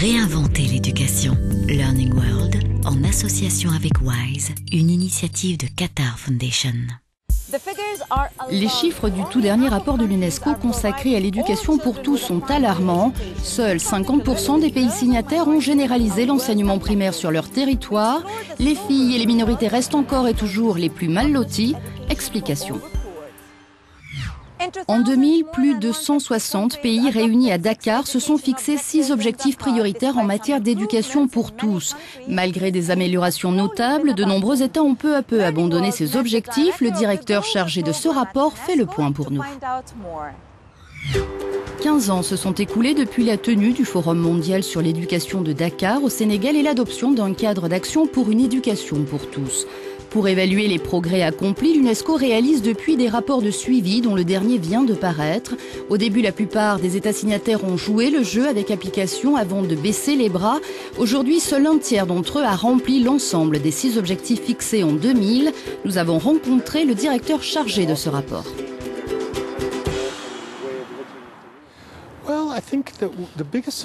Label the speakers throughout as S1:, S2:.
S1: Réinventer l'éducation. Learning World, en association avec WISE, une initiative de Qatar Foundation.
S2: Les chiffres du tout dernier rapport de l'UNESCO consacré à l'éducation pour tous sont alarmants. Seuls 50% des pays signataires ont généralisé l'enseignement primaire sur leur territoire. Les filles et les minorités restent encore et toujours les plus mal loties. Explication. En 2000, plus de 160 pays réunis à Dakar se sont fixés 6 objectifs prioritaires en matière d'éducation pour tous. Malgré des améliorations notables, de nombreux États ont peu à peu abandonné ces objectifs. Le directeur chargé de ce rapport fait le point pour nous. 15 ans se sont écoulés depuis la tenue du Forum mondial sur l'éducation de Dakar au Sénégal et l'adoption d'un cadre d'action pour une éducation pour tous. Pour évaluer les progrès accomplis, l'UNESCO réalise depuis des rapports de suivi dont le dernier vient de paraître. Au début, la plupart des États signataires ont joué le jeu avec application avant de baisser les bras. Aujourd'hui, seul un tiers d'entre eux a rempli l'ensemble des 6 objectifs fixés en 2000. Nous avons rencontré le directeur chargé de ce rapport.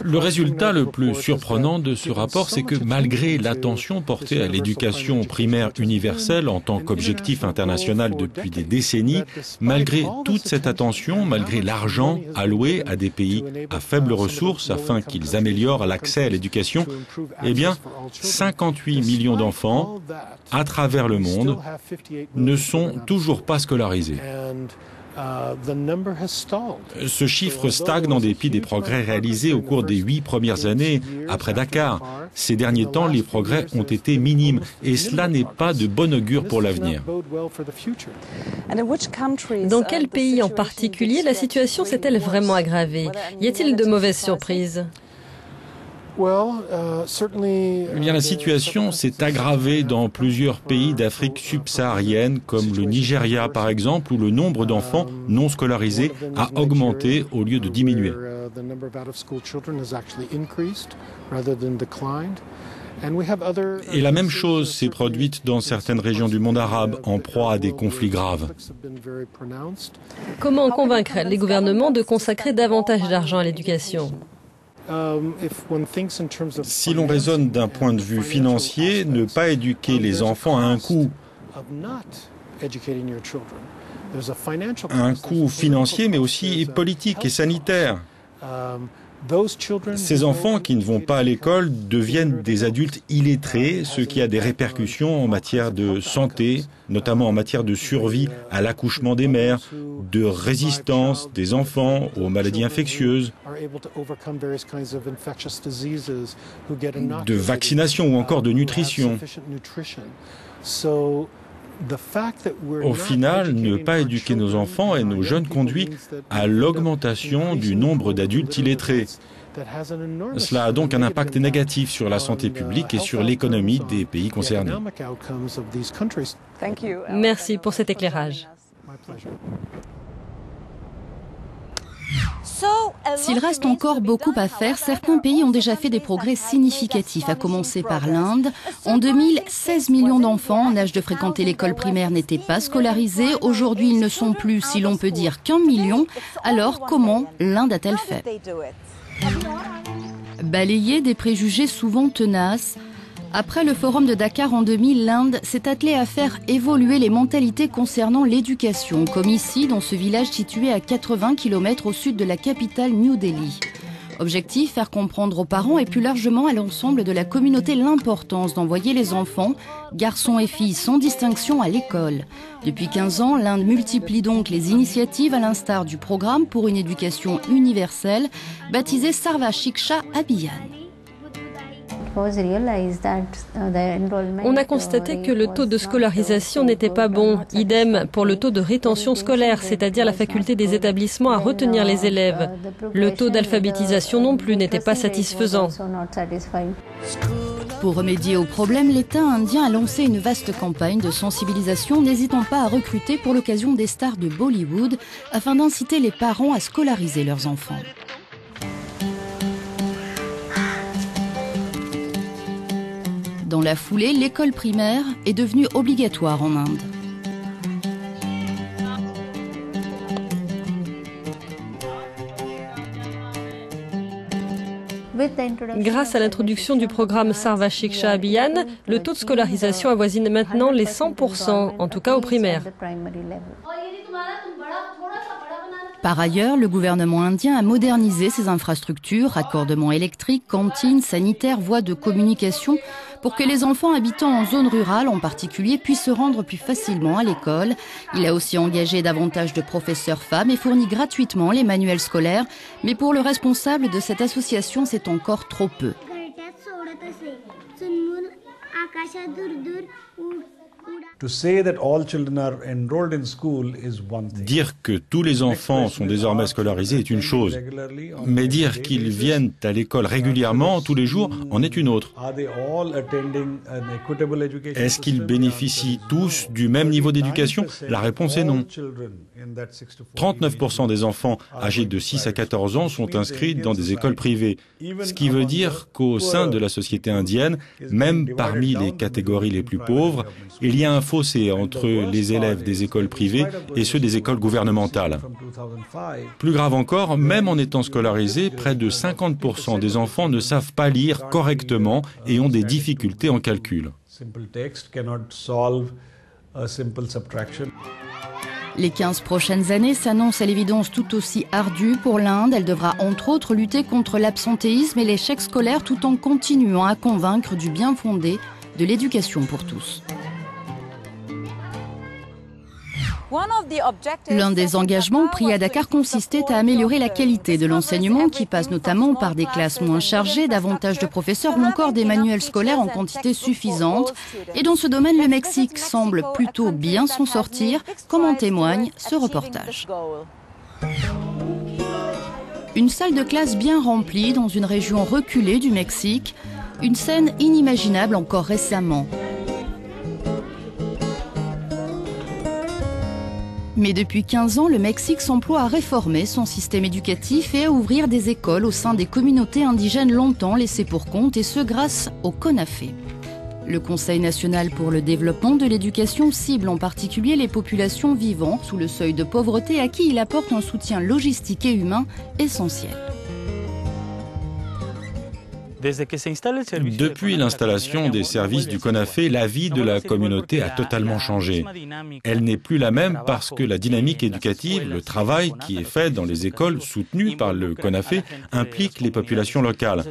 S3: Le résultat le plus surprenant de ce rapport, c'est que malgré l'attention portée à l'éducation primaire universelle en tant qu'objectif international depuis des décennies, malgré toute cette attention, malgré l'argent alloué à des pays à faibles ressources afin qu'ils améliorent l'accès à l'éducation, eh bien, 58 millions d'enfants à travers le monde ne sont toujours pas scolarisés. Ce chiffre stagne en dépit des progrès réalisés au cours des 8 premières années après Dakar. Ces derniers temps, les progrès ont été minimes et cela n'est pas de bon augure pour l'avenir.
S4: Dans quel pays en particulier la situation s'est-elle vraiment aggravée? Y a-t-il de mauvaises surprises?
S3: Eh bien, la situation s'est aggravée dans plusieurs pays d'Afrique subsaharienne, comme le Nigeria par exemple, où le nombre d'enfants non scolarisés a augmenté au lieu de diminuer. Et la même chose s'est produite dans certaines régions du monde arabe, en proie à des conflits graves.
S4: Comment convaincre les gouvernements de consacrer davantage d'argent à l'éducation?
S3: Si l'on raisonne d'un point de vue financier, ne pas éduquer les enfants a un coût. Un coût financier, mais aussi politique et sanitaire. Ces enfants qui ne vont pas à l'école deviennent des adultes illettrés, ce qui a des répercussions en matière de santé, notamment en matière de survie à l'accouchement des mères, de résistance des enfants aux maladies infectieuses, de vaccination ou encore de nutrition. Au final, ne pas éduquer nos enfants et nos jeunes conduit à l'augmentation du nombre d'adultes illettrés. Cela a donc un impact négatif sur la santé publique et sur l'économie des pays concernés.
S4: Merci pour cet éclairage.
S2: S'il reste encore beaucoup à faire, certains pays ont déjà fait des progrès significatifs, à commencer par l'Inde. En 2000, 16 millions d'enfants en âge de fréquenter l'école primaire n'étaient pas scolarisés. Aujourd'hui, ils ne sont plus, si l'on peut dire, qu'1 million. Alors, comment l'Inde a-t-elle fait? Balayer des préjugés souvent tenaces. Après le forum de Dakar en 2000, l'Inde s'est attelée à faire évoluer les mentalités concernant l'éducation, comme ici, dans ce village situé à 80 km au sud de la capitale New Delhi. Objectif, faire comprendre aux parents et plus largement à l'ensemble de la communauté l'importance d'envoyer les enfants, garçons et filles sans distinction, à l'école. Depuis 15 ans, l'Inde multiplie donc les initiatives à l'instar du programme pour une éducation universelle, baptisé Sarva Shiksha Abhiyan.
S4: On a constaté que le taux de scolarisation n'était pas bon. Idem pour le taux de rétention scolaire, c'est-à-dire la faculté des établissements à retenir les élèves. Le taux d'alphabétisation non plus n'était pas satisfaisant.
S2: Pour remédier au problème, l'État indien a lancé une vaste campagne de sensibilisation, n'hésitant pas à recruter pour l'occasion des stars de Bollywood afin d'inciter les parents à scolariser leurs enfants. Dans la foulée, l'école primaire est devenue obligatoire en Inde.
S4: Grâce à l'introduction du programme Sarva Shiksha Abhiyan, le taux de scolarisation avoisine maintenant les 100%, en tout cas au primaire.
S2: Par ailleurs, le gouvernement indien a modernisé ses infrastructures, raccordements électriques, cantines, sanitaires, voies de communication, pour que les enfants habitant en zone rurale en particulier puissent se rendre plus facilement à l'école. Il a aussi engagé davantage de professeurs femmes et fourni gratuitement les manuels scolaires. Mais pour le responsable de cette association, c'est encore trop peu.
S3: Dire que tous les enfants sont désormais scolarisés est une chose, mais dire qu'ils viennent à l'école régulièrement, tous les jours, en est une autre. Est-ce qu'ils bénéficient tous du même niveau d'éducation? La réponse est non. 39% des enfants âgés de 6 à 14 ans sont inscrits dans des écoles privées, ce qui veut dire qu'au sein de la société indienne, même parmi les catégories les plus pauvres, il y a un fossé entre les élèves des écoles privées et ceux des écoles gouvernementales. Plus grave encore, même en étant scolarisés, près de 50% des enfants ne savent pas lire correctement et ont des difficultés en calcul.
S2: Les 15 prochaines années s'annoncent à l'évidence tout aussi ardues pour l'Inde. Elle devra entre autres lutter contre l'absentéisme et l'échec scolaire tout en continuant à convaincre du bien fondé de l'éducation pour tous. L'un des engagements pris à Dakar consistait à améliorer la qualité de l'enseignement qui passe notamment par des classes moins chargées, davantage de professeurs ou encore des manuels scolaires en quantité suffisante. Et dans ce domaine, le Mexique semble plutôt bien s'en sortir, comme en témoigne ce reportage. Une salle de classe bien remplie dans une région reculée du Mexique, une scène inimaginable encore récemment. Mais depuis 15 ans, le Mexique s'emploie à réformer son système éducatif et à ouvrir des écoles au sein des communautés indigènes longtemps laissées pour compte, et ce grâce au CONAFE. Le Conseil national pour le développement de l'éducation cible en particulier les populations vivant sous le seuil de pauvreté à qui il apporte un soutien logistique et humain essentiel.
S3: Depuis l'installation des services du CONAFE, la vie de la communauté a totalement changé. Elle n'est plus la même parce que la dynamique éducative, le travail qui est fait dans les écoles soutenues par le CONAFE, implique les populations locales.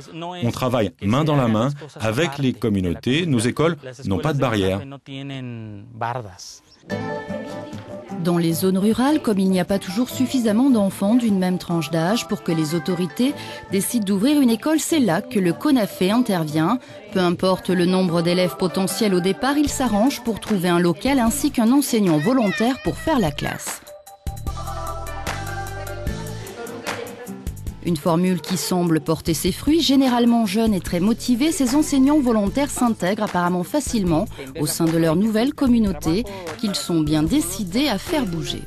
S3: On travaille main dans la main avec les communautés. Nos écoles n'ont pas de barrières.
S2: Dans les zones rurales, comme il n'y a pas toujours suffisamment d'enfants d'une même tranche d'âge pour que les autorités décident d'ouvrir une école, c'est là que le CONAFE intervient. Peu importe le nombre d'élèves potentiels au départ, il s'arrange pour trouver un local ainsi qu'un enseignant volontaire pour faire la classe. Une formule qui semble porter ses fruits. Généralement jeunes et très motivés, ces enseignants volontaires s'intègrent apparemment facilement au sein de leur nouvelle communauté qu'ils sont bien décidés à faire bouger.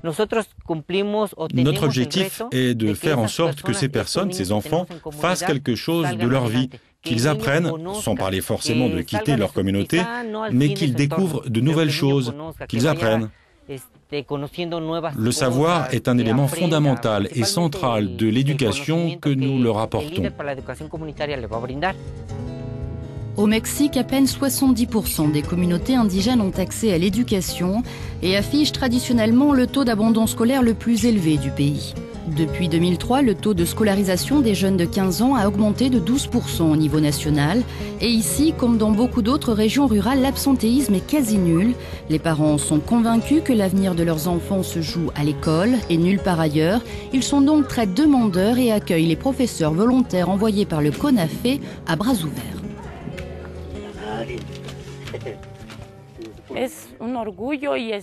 S3: Notre objectif est de faire en sorte que ces personnes, ces enfants, fassent quelque chose de leur vie, qu'ils apprennent, sans parler forcément de quitter leur communauté, mais qu'ils découvrent de nouvelles choses, qu'ils apprennent. Le savoir est un élément fondamental et central de l'éducation que nous leur apportons.
S2: Au Mexique, à peine 70% des communautés indigènes ont accès à l'éducation et affichent traditionnellement le taux d'abandon scolaire le plus élevé du pays. Depuis 2003, le taux de scolarisation des jeunes de 15 ans a augmenté de 12% au niveau national. Et ici, comme dans beaucoup d'autres régions rurales, l'absentéisme est quasi nul. Les parents sont convaincus que l'avenir de leurs enfants se joue à l'école et nulle part ailleurs. Ils sont donc très demandeurs et accueillent les professeurs volontaires envoyés par le CONAFE à bras ouverts.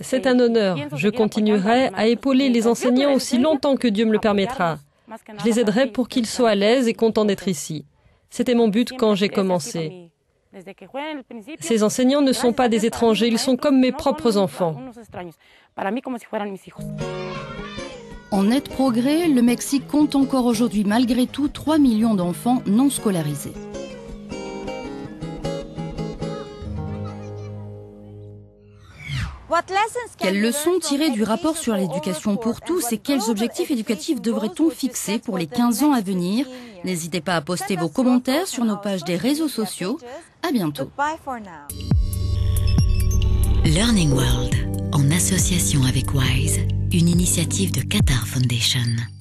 S4: C'est un honneur. Je continuerai à épauler les enseignants aussi longtemps que Dieu me le permettra. Je les aiderai pour qu'ils soient à l'aise et contents d'être ici. C'était mon but quand j'ai commencé. Ces enseignants ne sont pas des étrangers, ils sont comme mes propres enfants.
S2: En net progrès, le Mexique compte encore aujourd'hui malgré tout 3 millions d'enfants non scolarisés. Quelles leçons tirer du rapport sur l'éducation pour tous et quels objectifs éducatifs devrait-on fixer pour les 15 ans à venir? N'hésitez pas à poster vos commentaires sur nos pages des réseaux sociaux. À bientôt.
S1: Learning World, en association avec WISE, une initiative de Qatar Foundation.